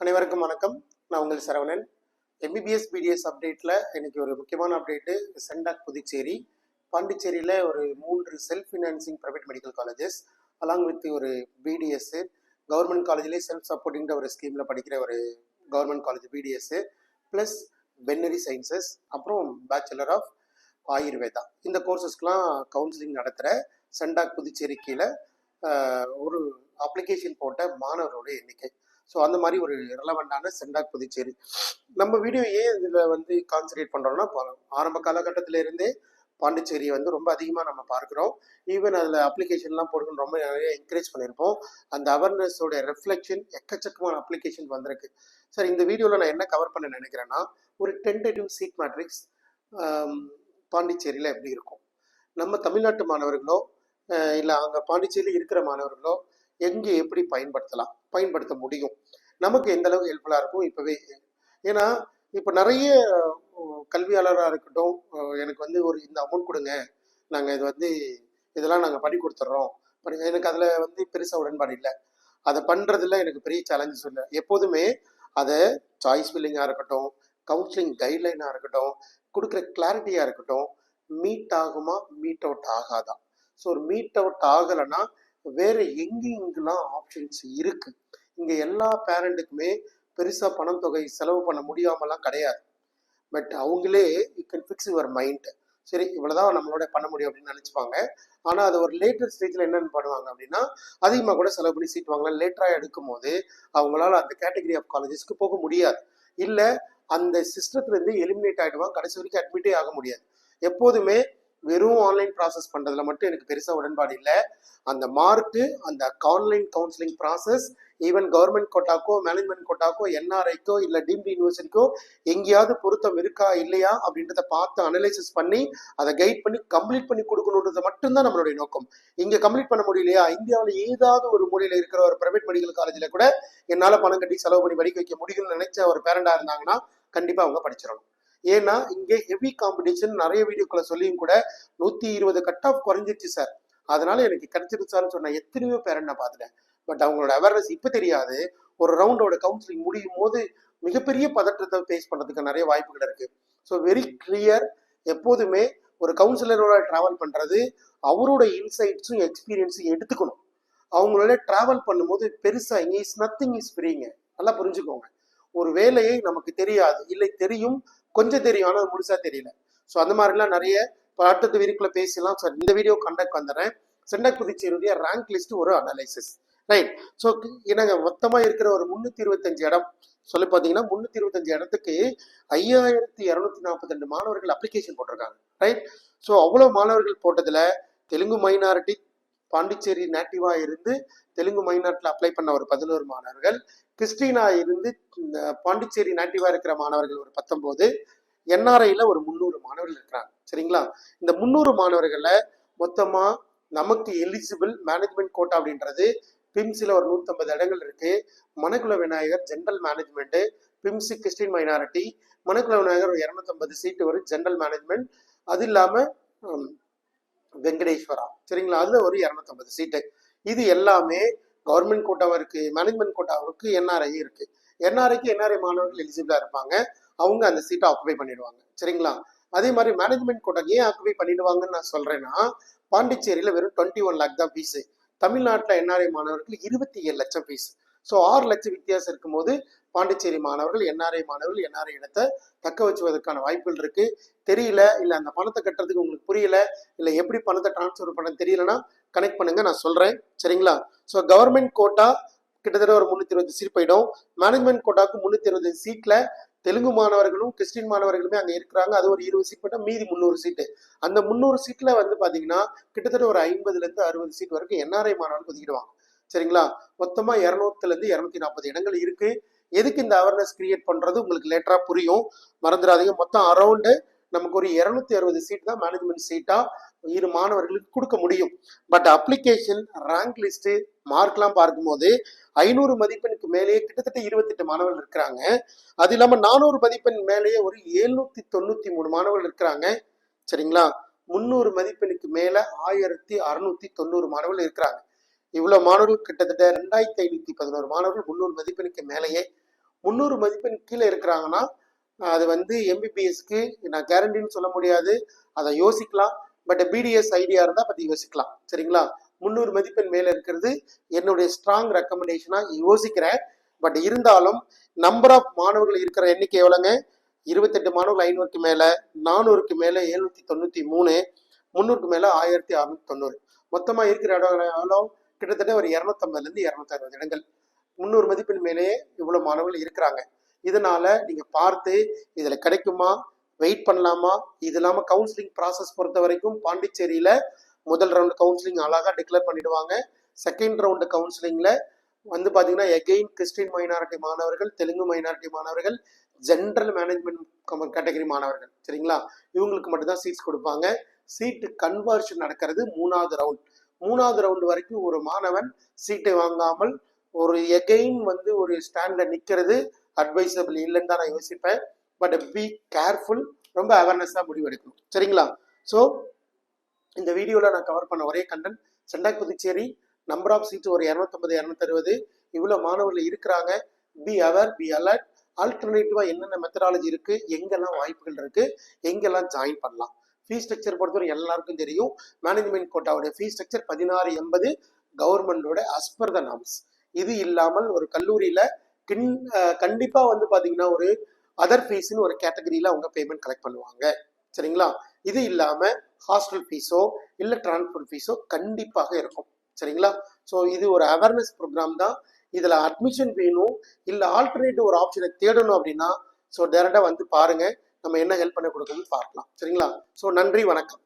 அனைவருக்கும் வணக்கம். நான் உங்கள் சரவணன். எம்பிபிஎஸ் பிடிஎஸ் அப்டேட்டில் இன்னைக்கு ஒரு முக்கியமான அப்டேட்டு. சென்டாக் புதுச்சேரி, பாண்டிச்சேரியில் ஒரு 3 self financing private medical colleges along with ஒரு பிடிஎஸ்ஸு, கவர்மெண்ட் காலேஜ்லேயே செல்ஃப் சப்போர்ட்டிங்கிற ஒரு ஸ்கீமில் படிக்கிற ஒரு government college BDS, plus veterinary sciences, அப்புறம் பேச்சுலர் ஆஃப் ஆயுர்வேதா. இந்த கோர்சஸ்க்கெலாம் கவுன்சிலிங் நடத்துகிற சென்டாக் புதுச்சேரி கீழே ஒரு அப்ளிகேஷன் போட்ட மாணவரோட எண்ணிக்கை. ஸோ அந்த மாதிரி ஒரு ரெலவெண்டான சென்டாக் புதுச்சேரி. நம்ம வீடியோ ஏன் இதில் கான்சன்ட்ரேட் பண்ணுறோம்னா, ஆரம்ப காலகட்டத்தில இருந்தே பாண்டிச்சேரியை ரொம்ப அதிகமாக நம்ம பார்க்குறோம். ஈவன் அதில் அப்ளிகேஷன்லாம் போடுன்னு ரொம்ப நிறைய என்கரேஜ் பண்ணியிருப்போம். அந்த அவேர்னஸோட ரெஃப்ளெக்ஷன் எக்கச்சக்கமான அப்ளிகேஷன் வந்திருக்கு. சார், இந்த வீடியோவில் நான் என்ன கவர் பண்ண நினைக்கிறேன்னா, ஒரு டென்டேட்டிவ் சீட் மேட்ரிக்ஸ் பாண்டிச்சேரியில் எப்படி இருக்கும், நம்ம தமிழ்நாட்டு மாணவர்களோ இல்லை அங்கே பாண்டிச்சேரியில் இருக்கிற மாணவர்களோ எங்கே எப்படி பயன்படுத்த முடியும், நமக்கு எந்த அளவுக்கு ஹெல்ப்ஃபுல்லாக இருக்கும் இப்போவே. ஏன்னா இப்போ நிறைய கல்வியாளராக இருக்கட்டும், எனக்கு ஒரு இந்த அமௌண்ட் கொடுங்க, நாங்கள் இதெல்லாம் நாங்கள் பண்ணி கொடுத்துட்றோம், எனக்கு அதில் பெருசாக உடன்பாடு இல்லை. அதை பண்ணுறதுல எனக்கு பெரிய சேலஞ்சஸ் இல்லை. எப்போதுமே அதை சாய்ஸ் ஃபில்லிங்காக இருக்கட்டும், கவுன்சிலிங் கைட்லைனாக இருக்கட்டும், கொடுக்குற கிளாரிட்டியாக இருக்கட்டும், மீட் ஆகுமா மீட் அவுட் ஆகாதா. ஸோ ஒரு மீட் அவுட் ஆகலைன்னா வேற எங்கெங்கெல்லாம் ஆப்ஷன்ஸ் இருக்கு. இங்க எல்லா பேரண்ட்டுக்குமே பெருசா பணம் தொகை செலவு பண்ண முடியாமலாம் கிடையாது. பட் அவங்களே you can fix your mind, சரி இவ்வளவுதான் நம்மளோட பண்ண முடியும் அப்படின்னு நினைச்சுப்பாங்க. ஆனா அது ஒரு லேட்டர் ஸ்டேஜ்ல என்னென்னு பண்ணுவாங்க அப்படின்னா, அதிகமாக கூட செலவு பண்ணி சீட் வாங்கலாம். லேட்டரா எடுக்கும் போது அவங்களால அந்த கேட்டகரி ஆஃப் காலேஜஸ்க்கு போக முடியாது, இல்ல அந்த சிஸ்டத்துல இருந்து எலிமினேட் ஆகிடுவாங்க. கடைசி வரைக்கும் அட்மிட்டே ஆக முடியாது. எப்போதுமே வெறும் ஆன்லைன் ப்ராசஸ் பண்ணுறதுல மட்டும் எனக்கு பெருசாக உடன்பாடு இல்லை. அந்த மார்க்கு, அந்த online counselling process, even government கோட்டாக்கோ மேனேஜ்மெண்ட் கோட்டாக்கோ என்ஆர்ஐக்கோ இல்லை டீம்டு யூனிவர்சிட்டிக்கோ எங்கேயாவது பொருத்தம் இருக்கா இல்லையா அப்படின்றத பார்த்து அனலைசிஸ் பண்ணி அதை கைட் பண்ணி கம்ப்ளீட் பண்ணி கொடுக்கணுன்றது மட்டும்தான் நம்மளுடைய நோக்கம். இங்கே கம்ப்ளீட் பண்ண முடியலையா, இந்தியாவில் ஏதாவது ஒரு மூலையில் இருக்கிற ஒரு பிரைவேட் மெடிக்கல் காலேஜில் கூட என்னால் பணம் கட்டி செலவு பண்ணி படிக்க வைக்க முடியும்னு நினைச்ச ஒரு பேரண்டாக இருந்தாங்கன்னா கண்டிப்பாக அவங்க படிச்சிடணும். ஏன்னா இங்கே ஹெவி காம்படிஷன். நிறைய வீடியோக்களை சொல்லியும் கூட 120 கட் ஆஃப் குறைஞ்சிருச்சு சார், அதனால எனக்கு கிடைச்சிருச்சான்னு சொன்ன எத்தனையோ பேரண்ட் நான் பார்த்துட்டேன். பட் அவங்களோட அவேர்னஸ் இப்போ தெரியாது. ஒரு ரவுண்டோட கவுன்சிலிங் முடியும் போது மிகப்பெரிய பதற்றத்தை ஃபேஸ் பண்ணுறதுக்கு நிறைய வாய்ப்புகள் இருக்கு. So very clear. எப்போதுமே ஒரு கவுன்சிலரோட ட்ராவல் பண்ணுறது அவரோட இன்சைட்ஸும் எக்ஸ்பீரியன்ஸும் எடுத்துக்கணும். அவங்களோட ட்ராவல் பண்ணும்போது பெருசாக இங்கே இஸ் நத்திங் இஸ் ஃப்ரீங்க, நல்லா புரிஞ்சுக்கோங்க. ஒரு வேலையை நமக்கு தெரியாது, இல்லை தெரியும், கொஞ்சம் தெரியும், ஆனால் முழுசா தெரியல. ஸோ அந்த மாதிரிலாம் நிறைய அடுத்த வீடியோக்குள்ள பேசலாம். சார், இந்த வீடியோ கண்டக்ட் வந்துடுறேன். சென்டாக் புதுச்சேரியுடைய ரேங்க் லிஸ்ட் ஒரு அனலைசிஸ், ரைட்? ஸோ என்னங்க மொத்தமாக இருக்கிற ஒரு 325 இடம் சொல்லி பார்த்தீங்கன்னா, 325 இடத்துக்கு 5242 மாணவர்கள் அப்ளிகேஷன் போட்டிருக்காங்க, ரைட்? ஸோ அவ்வளோ மாணவர்கள் போட்டதுல தெலுங்கு மைனாரிட்டி பாண்டிச்சேரி நேட்டிவா இருந்து தெலுங்கு மைனாரிட்டியில் அப்ளை பண்ண ஒரு 11 மாணவர்கள், கிறிஸ்டினா இருந்து பாண்டிச்சேரி நேட்டிவா இருக்கிற மாணவர்கள் ஒரு 19, என்ஆர்ஐல ஒரு 300 மாணவர்கள் இருக்கிறாங்க. சரிங்களா? இந்த 300 மாணவர்கள மொத்தமா நமக்கு எலிஜிபிள் மேனேஜ்மெண்ட் கோட்டா அப்படின்றது பிம்ஸ்ல ஒரு 150 இடங்கள் இருக்கு. Manakula Vinayagar general management, PIMS Christian minority, Manakula Vinayagar ஒரு 250 சீட்டு வரும் ஜென்ரல் மேனேஜ்மெண்ட். அது இல்லாம வெங்கடேஸ்வரா, சரிங்களா, அதுல ஒரு 250 சீட்டு. இது எல்லாமே கவர்மெண்ட் கோட்டாவும் இருக்கு, மேனேஜ்மெண்ட் கோட்டாவுக்கு என்ஆர்ஐ இருக்கு. என்ஆர்ஐ மாணவர்கள் எலிஜிபிளா இருப்பாங்க, அவங்க அந்த சீட்டை ஆக்குபை பண்ணிடுவாங்க. சரிங்களா? அதே மாதிரி மேனேஜ்மெண்ட் கோட்டா ஏன் ஆக்குபை பண்ணிடுவாங்கன்னு நான் சொல்றேன்னா, பாண்டிச்சேரியில வெறும் 21 லேக் தான் ஃபீஸ். தமிழ்நாட்டில் என்ஆர்ஐ மாணவர்கள் 27 லட்சம் ஃபீஸ். ஸோ 6 லட்சம் வித்தியாசம் இருக்கும்போது பாண்டிச்சேரி மாணவர்கள் என்ஆர்ஐ இடத்தை தக்க வச்சுவதற்கான வாய்ப்புகள் இருக்கு. தெரியல, இல்லை அந்த பணத்தை கட்டுறதுக்கு உங்களுக்கு புரியல, இல்லை எப்படி பணத்தை டிரான்ஸ்ஃபர் பண்ண தெரியலன்னா கனெக்ட் பண்ணுங்க, நான் சொல்றேன். சரிங்களா? ஸோ கவர்மெண்ட் கோட்டா கிட்டத்தட்ட ஒரு 320 சீட் போயிடும். மேனேஜ்மெண்ட் கோட்டாவுக்கு 320 சீட்ல தெலுங்கு மாணவர்களும் கிறிஸ்டின் மாணவர்களுமே அங்கே இருக்கிறாங்க. அது ஒரு 20 சீட் போட்டால் மீதி 300 சீட்டு. அந்த 300 சீட்ல பாத்தீங்கன்னா கிட்டத்தட்ட ஒரு 50லேருந்து 60 சீட் வரைக்கும் என்ஆர்ஐ மாணவர்கள் ஒதுக்கிடுவாங்க. சரிங்களா? மொத்தமா 200லேருந்து 240 இடங்கள் இருக்கு. எதுக்கு இந்த அவேர்னஸ் கிரியேட் பண்றது உங்களுக்கு லேட்டரா புரியும், மறந்துடாதீங்க. மொத்தம் அரௌண்டு நமக்கு ஒரு 260 சீட் தான் மேனேஜ்மெண்ட் சீட்டா இரு மாணவர்களுக்கு கொடுக்க முடியும். பட் அப்ளிகேஷன், ரேங்க் லிஸ்ட், மார்க்லாம் பார்க்கும்போது 500 மதிப்பெண்ணுக்கு மேலேயே கிட்டத்தட்ட 28 மாணவர்கள் இருக்கிறாங்க. அது இல்லாம 400 மதிப்பெண் மேலேயே ஒரு 793 மாணவர்கள் இருக்கிறாங்க. சரிங்களா? 300 மதிப்பெண்ணுக்கு மேல 1690 மாணவர்கள் இருக்கிறாங்க. இவ்வளவு மாணவர்கள் கிட்டத்தட்ட 2511 மாணவர்கள் 300 மதிப்பெண்ணுக்கு மேலேயே 300 மதிப்பெண் கீழே இருக்கிறாங்கன்னா அது வந்து எம்பிபிஎஸ்க்கு நான் கேரண்டின்னு சொல்ல முடியாது, அதை யோசிக்கலாம். பட் பிடிஎஸ் ஐடியா இருந்தால் பற்றி யோசிக்கலாம். சரிங்களா? 300 மதிப்பெண் மேலே இருக்கிறது என்னுடைய ஸ்ட்ராங் ரெக்கமெண்டேஷனாக யோசிக்கிறேன். பட் இருந்தாலும் நம்பர் ஆஃப் மாணவர்கள் இருக்கிற எண்ணிக்கை எவ்வளோங்க? 28 மாணவர்கள் 500க்கு மேலே, 400க்கு மேலே 793, 300க்கு மேலே 1690. மொத்தமாக இருக்கிற இடம் கிட்டத்தட்ட ஒரு 250லேருந்து 260 இடங்கள். 300 மதிப்பெண் மேலேயே இவ்வளோ மாணவர்கள் இருக்கிறாங்க. இதனால நீங்கள் பார்த்து இதில் கிடைக்குமா, வெயிட் பண்ணலாமா? இது இல்லாமல் கவுன்சிலிங் ப்ராசஸ் பொறுத்த வரைக்கும் பாண்டிச்சேரியில் முதல் ரவுண்டு கவுன்சிலிங் அழகாக டிக்ளேர் பண்ணிடுவாங்க. செகண்ட் ரவுண்டு கவுன்சிலிங்கில் வந்து பார்த்தீங்கன்னா எகெயின் கிறிஸ்டின் மைனாரிட்டி மாணவர்கள், தெலுங்கு மைனாரிட்டி மாணவர்கள், ஜென்ரல் மேனேஜ்மெண்ட் கேட்டகரி மாணவர்கள், சரிங்களா? இவங்களுக்கு மட்டும்தான் சீட்ஸ் கொடுப்பாங்க. சீட்டு கன்வர்ஷன் நடக்கிறது 3வது ரவுண்ட். 3வது ரவுண்டு வரைக்கும் ஒரு மாணவன் சீட்டை வாங்காமல் ஒரு எகெயின் வந்து ஒரு ஸ்டாண்டில் நிற்கிறது அட்வைசபிள் இல்லைன்னு தான் நான் யோசிப்பேன். பட் பி கேர்ஃபுல், ரொம்ப அவேர்னஸாக முடிவெடுக்கணும். சரிங்களா? ஸோ இந்த வீடியோவில் நான் கவர் பண்ண ஒரே content, CENTAC Puducherry number of seat ஒரு 250 260 இவ்வளோ மாணவர்கள் இருக்கிறாங்க. Be aware, be alert. ஆல்டர்னேட்டிவாக என்னென்ன மெத்தடாலஜி இருக்குது, எங்கெல்லாம் வாய்ப்புகள் இருக்குது, எங்கெல்லாம் ஜாயின் பண்ணலாம். ஃபீஸ் ஸ்ட்ரக்சர் பொறுத்தவரை எல்லாருக்கும் தெரியும். மேனேஜ்மெண்ட் கோட்டாவுடைய ஃபீஸ் ஸ்ட்ரக்சர் 1680 கவர்மெண்டோட as per the norms. இது இல்லாமல் ஒரு கல்லூரியில் கண்டிப்பாக வந்து பார்த்தீங்கன்னா ஒரு அதர் ஃபீஸ்னு ஒரு கேட்டகரியில் அவங்க பேமெண்ட் கலெக்ட் பண்ணுவாங்க. சரிங்களா? இது இல்லாமல் ஹாஸ்டல் ஃபீஸோ இல்லை டிரான்ஸ்போர்ட் ஃபீஸோ கண்டிப்பாக இருக்கும். சரிங்களா? ஸோ இது ஒரு அவேர்னஸ் ப்ரோக்ராம் தான். இதில் அட்மிஷன் வேணும் இல்லை ஆல்டர்னேட்டிவ் ஒரு ஆப்ஷனை தேடணும் அப்படின்னா ஸோ டேரெக்டாக வந்து பாருங்கள், நம்ம என்ன ஹெல்ப் பண்ண கொடுக்கணும்னு பார்க்கலாம். சரிங்களா? ஸோ நன்றி, வணக்கம்.